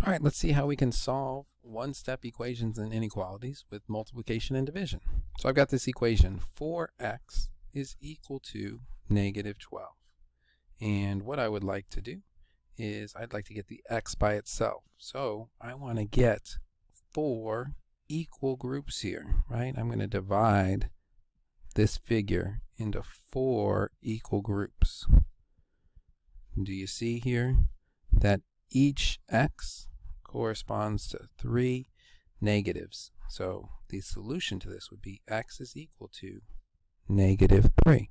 All right, let's see how we can solve one-step equations and inequalities with multiplication and division. So I've got this equation, 4x is equal to negative 12. And what I would like to do is I'd like to get the x by itself. So I want to get 4 equal groups here, right? I'm going to divide this figure into 4 equal groups. Do you see here that each x corresponds to 3 negatives? So the solution to this would be x is equal to negative 3.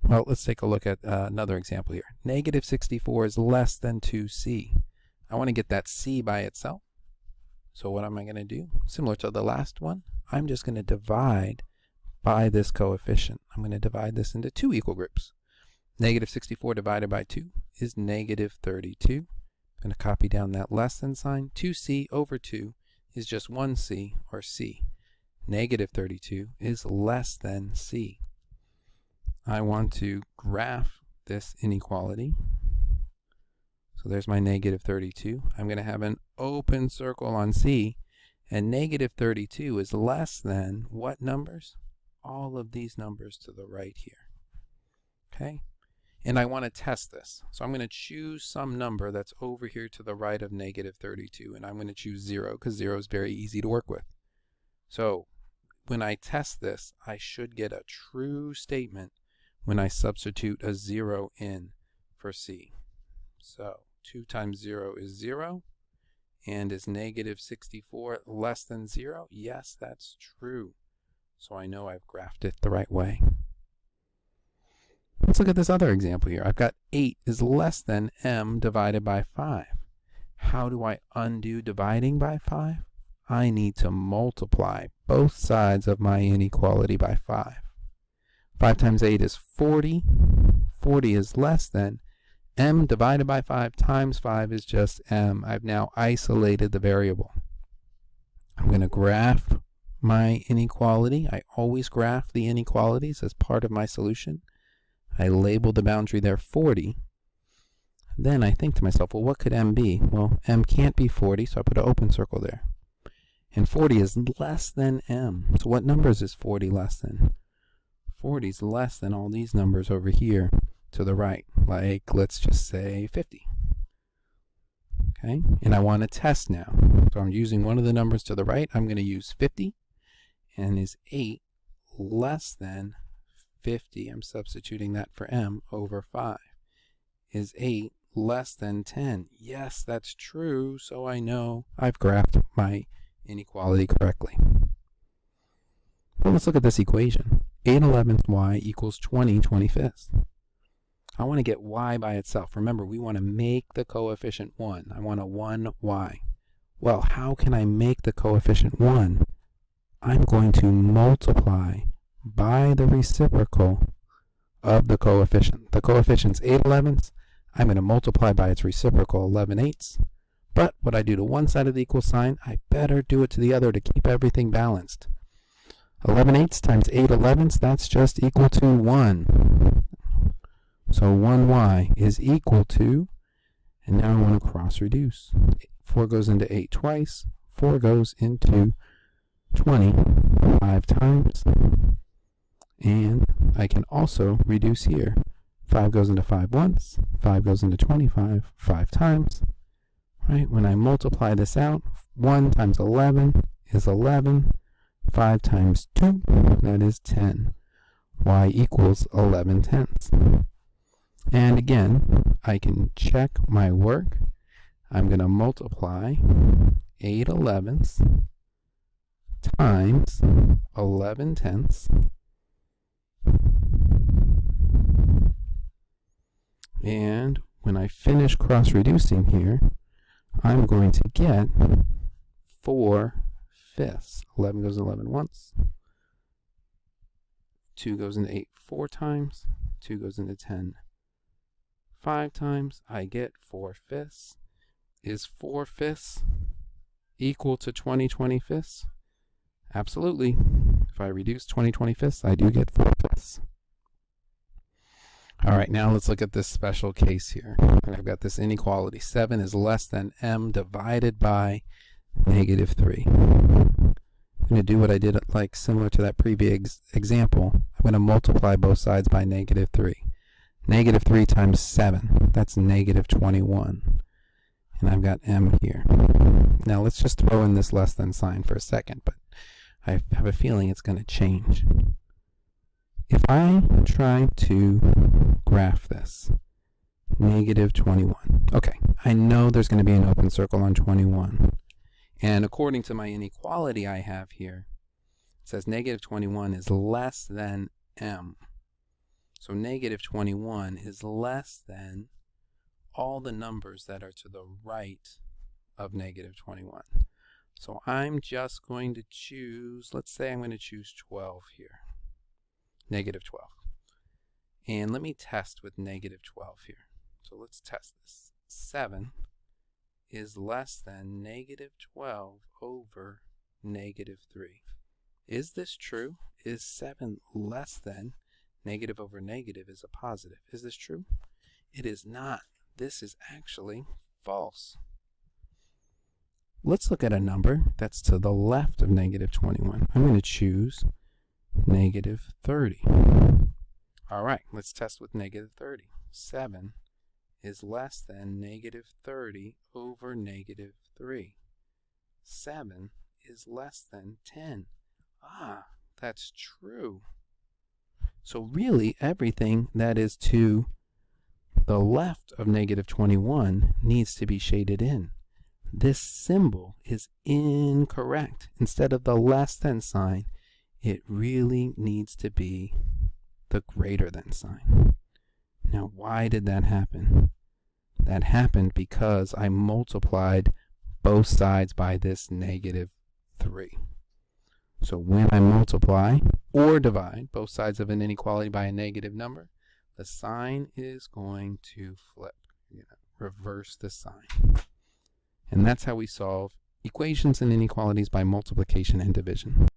Well, let's take a look at another example here. Negative 64 is less than 2c. I want to get that c by itself. So what am I going to do? Similar to the last one, I'm just going to divide by this coefficient. I'm going to divide this into 2 equal groups. Negative 64 divided by 2 is negative 32. I'm going to copy down that less than sign. 2c over 2 is just 1c, or c. Negative 32 is less than c. I want to graph this inequality. So there's my negative 32. I'm going to have an open circle on c, and negative 32 is less than what numbers? All of these numbers to the right here. Okay? And I want to test this. So I'm going to choose some number that's over here to the right of negative 32, and I'm going to choose 0 because 0 is very easy to work with. So when I test this, I should get a true statement when I substitute a 0 in for c. So 2 times 0 is 0. And is negative 64 less than 0? Yes, that's true. So I know I've graphed it the right way. Let's look at this other example here. I've got 8 is less than m divided by 5. How do I undo dividing by 5? I need to multiply both sides of my inequality by 5. 5 times 8 is 40. 40 is less than m divided by 5 times 5 is just m. I've now isolated the variable. I'm going to graph my inequality. I always graph the inequalities as part of my solution. I label the boundary there 40. Then I think to myself, well, what could m be? Well, m can't be 40, so I put an open circle there. And 40 is less than m. So what numbers is 40 less than? 40 is less than all these numbers over here to the right, like let's just say 50. Okay, and I want to test now. So I'm using one of the numbers to the right. I'm going to use 50. And is 8 less than 50? I'm substituting that for m over 5. Is 8 less than 10? Yes, that's true. So I know I've graphed my inequality correctly. Well, let's look at this equation. 8/11 y equals 20 25ths. I want to get y by itself. Remember, we want to make the coefficient 1. I want a 1y. Well, how can I make the coefficient 1? I'm going to multiply by the reciprocal of the coefficient. The coefficient's 8/11. I'm going to multiply by its reciprocal, 11/8. But what I do to one side of the equal sign, I better do it to the other to keep everything balanced. 11/8 times 8/11, that's just equal to 1. So 1y is equal to, and now I want to cross reduce. 4 goes into 8 twice. 4 goes into 20 5 times. And I can also reduce here. 5 goes into 5 once. 5 goes into 25 5 times. Right? When I multiply this out, 1 times 11 is 11. 5 times 2, that is 10. Y equals 11/10. And again, I can check my work. I'm going to multiply 8/11 times 11/10. And when I finish cross-reducing here, I'm going to get 4/5. 11 goes into 11 once. 2 goes into 8 4 times. 2 goes into 10 5 times. I get 4/5. Is 4/5 equal to 20 25ths? Absolutely. If I reduce 20 25ths, I do get 4/5. All right, now let's look at this special case here. And I've got this inequality. 7 is less than m divided by negative 3. I'm going to do what I did like similar to that previous example. I'm going to multiply both sides by negative 3. Negative 3 times 7, that's negative 21. And I've got m here. Now let's just throw in this less than sign for a second, but I have a feeling it's going to change. If I try to graph this, negative 21. Okay, I know there's going to be an open circle on 21. And according to my inequality I have here, it says negative 21 is less than m. So negative 21 is less than all the numbers that are to the right of negative 21. So I'm just going to choose, let's say I'm going to choose 12 here. Negative 12. And let me test with negative 12 here. So let's test this. 7 is less than negative 12 over negative 3. Is this true? Is 7 less than negative over negative is a positive? Is this true? It is not. This is actually false. Let's look at a number that's to the left of negative 21. I'm going to choose negative 30. All right, let's test with negative 30. 7 is less than negative 30 over negative 3. 7 is less than 10. Ah, that's true. So really, everything that is to the left of negative 21 needs to be shaded in. This symbol is incorrect. Instead of the less than sign, it really needs to be the greater than sign. Now, why did that happen? That happened because I multiplied both sides by this negative 3. So when I multiply or divide both sides of an inequality by a negative number, the sign is going to flip. Reverse the sign. And that's how we solve equations and inequalities by multiplication and division.